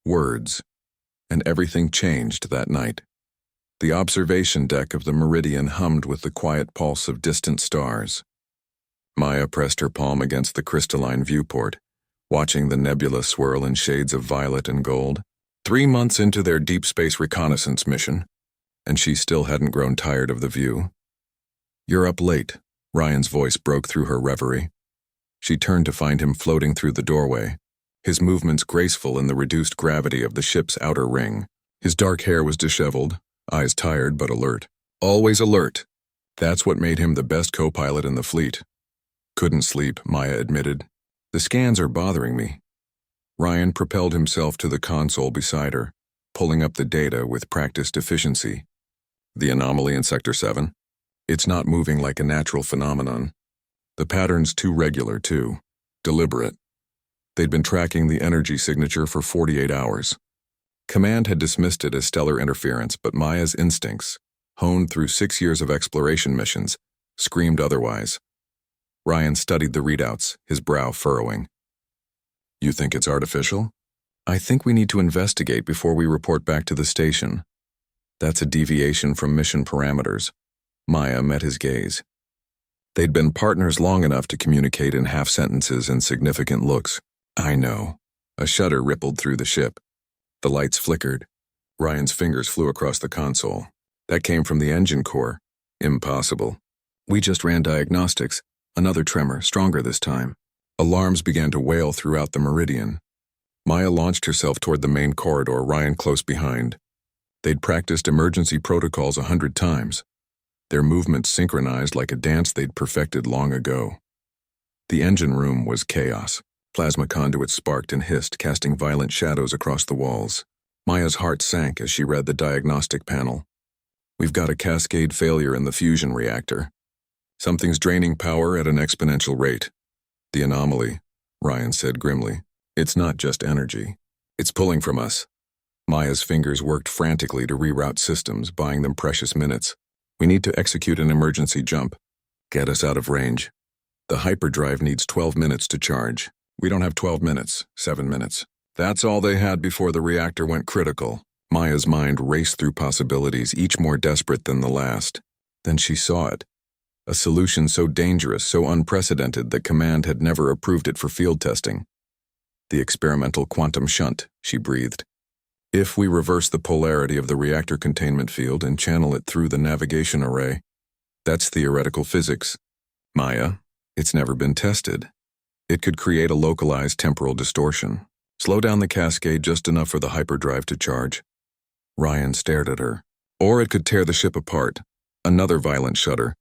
words, and everything changed that night. The observation deck of the Meridian hummed with the quiet pulse of distant stars. Maya pressed her palm against the crystalline viewport, watching the nebula swirl in shades of violet and gold. 3 months into their deep space reconnaissance mission, and she still hadn't grown tired of the view. "You're up late," Ryan's voice broke through her reverie. She turned to find him floating through the doorway, his movements graceful in the reduced gravity of the ship's outer ring. His dark hair was disheveled, eyes tired but alert. Always alert. That's what made him the best co-pilot in the fleet. "Couldn't sleep," Maya admitted. "The scans are bothering me." Ryan propelled himself to the console beside her, pulling up the data with practiced efficiency. "The anomaly in Sector 7? It's not moving like a natural phenomenon. The pattern's too regular, too deliberate." They'd been tracking the energy signature for 48 hours. Command had dismissed it as stellar interference, but Maya's instincts, honed through 6 years of exploration missions, screamed otherwise. Ryan studied the readouts, his brow furrowing. "You think it's artificial?" "I think we need to investigate before we report back to the station. That's a deviation from mission parameters." Maya met his gaze. They'd been partners long enough to communicate in half-sentences and significant looks. "I know." A shudder rippled through the ship. The lights flickered. Ryan's fingers flew across the console. "That came from the engine core. Impossible." "We just ran diagnostics. Another tremor, stronger this time." Alarms began to wail throughout the Meridian. Maya launched herself toward the main corridor, Ryan close behind. They'd practiced emergency protocols 100 times. Their movements synchronized like a dance they'd perfected long ago. The engine room was chaos. Plasma conduits sparked and hissed, casting violent shadows across the walls. Maya's heart sank as she read the diagnostic panel. "We've got a cascade failure in the fusion reactor. Something's draining power at an exponential rate." "The anomaly," Ryan said grimly. "It's not just energy. It's pulling from us." Maya's fingers worked frantically to reroute systems, buying them precious minutes. "We need to execute an emergency jump. Get us out of range. The hyperdrive needs 12 minutes to charge." "We don't have 12 minutes, 7 minutes. That's all they had before the reactor went critical." Maya's mind raced through possibilities, each more desperate than the last. Then she saw it. A solution so dangerous, so unprecedented that Command had never approved it for field testing. "The experimental quantum shunt," she breathed. "If we reverse the polarity of the reactor containment field and channel it through the navigation array, that's theoretical physics. Maya, it's never been tested. It could create a localized temporal distortion. Slow down the cascade just enough for the hyperdrive to charge." Ryan stared at her. "Or it could tear the ship apart." Another violent shudder.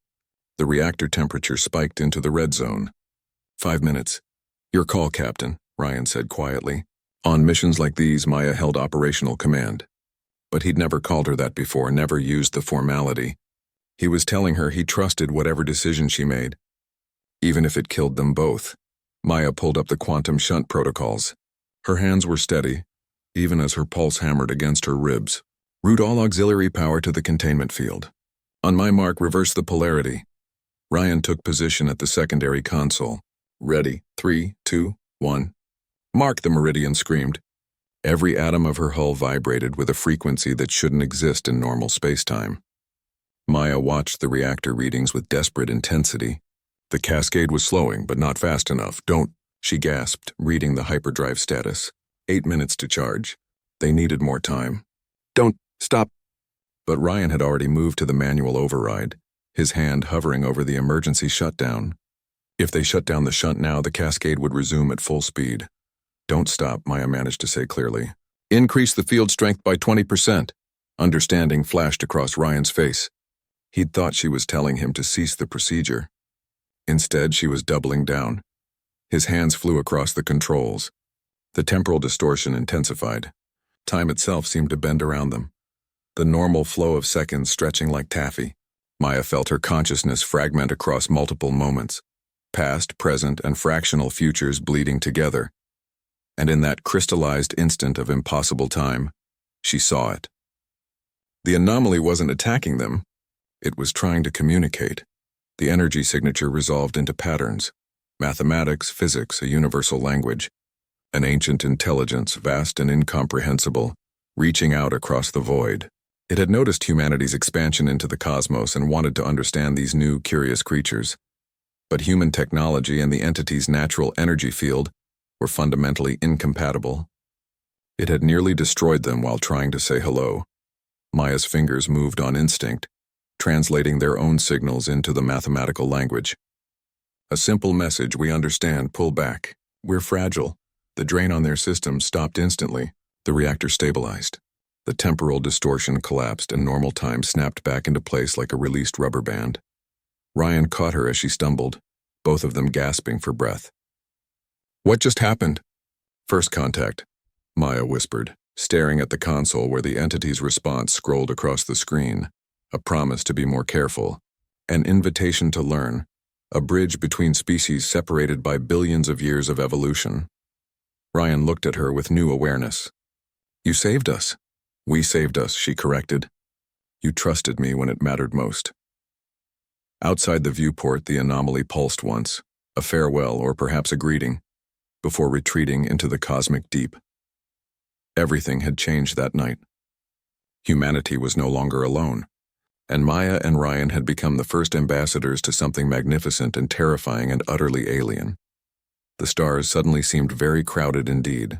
The reactor temperature spiked into the red zone. 5 minutes. "Your call, Captain," Ryan said quietly. On missions like these, Maya held operational command. But he'd never called her that before, never used the formality. He was telling her he trusted whatever decision she made, even if it killed them both. Maya pulled up the quantum shunt protocols. Her hands were steady, even as her pulse hammered against her ribs. "Route all auxiliary power to the containment field. On my mark, reverse the polarity." Ryan took position at the secondary console. "Ready. 3, 2, 1. "Mark," the Meridian screamed. Every atom of her hull vibrated with a frequency that shouldn't exist in normal spacetime. Maya watched the reactor readings with desperate intensity. The cascade was slowing, but not fast enough. "Don't," she gasped, reading the hyperdrive status. 8 minutes to charge. They needed more time. "Don't, stop." But Ryan had already moved to the manual override, his hand hovering over the emergency shutdown. If they shut down the shunt now, the cascade would resume at full speed. "Don't stop," Maya managed to say clearly. "Increase the field strength by 20%. Understanding flashed across Ryan's face. He'd thought she was telling him to cease the procedure. Instead, she was doubling down. His hands flew across the controls. The temporal distortion intensified. Time itself seemed to bend around them, the normal flow of seconds stretching like taffy. Maya felt her consciousness fragment across multiple moments, past, present, and fractional futures bleeding together. And in that crystallized instant of impossible time, she saw it. The anomaly wasn't attacking them. It was trying to communicate. The energy signature resolved into patterns. Mathematics, physics, a universal language. An ancient intelligence, vast and incomprehensible, reaching out across the void. It had noticed humanity's expansion into the cosmos and wanted to understand these new, curious creatures. But human technology and the entity's natural energy field were fundamentally incompatible. It had nearly destroyed them while trying to say hello. Maya's fingers moved on instinct, translating their own signals into the mathematical language. A simple message we understand: pull back. We're fragile. The drain on their system stopped instantly. The reactor stabilized. The temporal distortion collapsed and normal time snapped back into place like a released rubber band. Ryan caught her as she stumbled, both of them gasping for breath. What just happened? First contact, Maya whispered, staring at the console where the entity's response scrolled across the screen. A promise to be more careful. An invitation to learn. A bridge between species separated by billions of years of evolution. Ryan looked at her with new awareness. You saved us. We saved us, she corrected. You trusted me when it mattered most. Outside the viewport, the anomaly pulsed once, a farewell or perhaps a greeting, before retreating into the cosmic deep. Everything had changed that night. Humanity was no longer alone, and Maya and Ryan had become the first ambassadors to something magnificent and terrifying and utterly alien. The stars suddenly seemed very crowded indeed,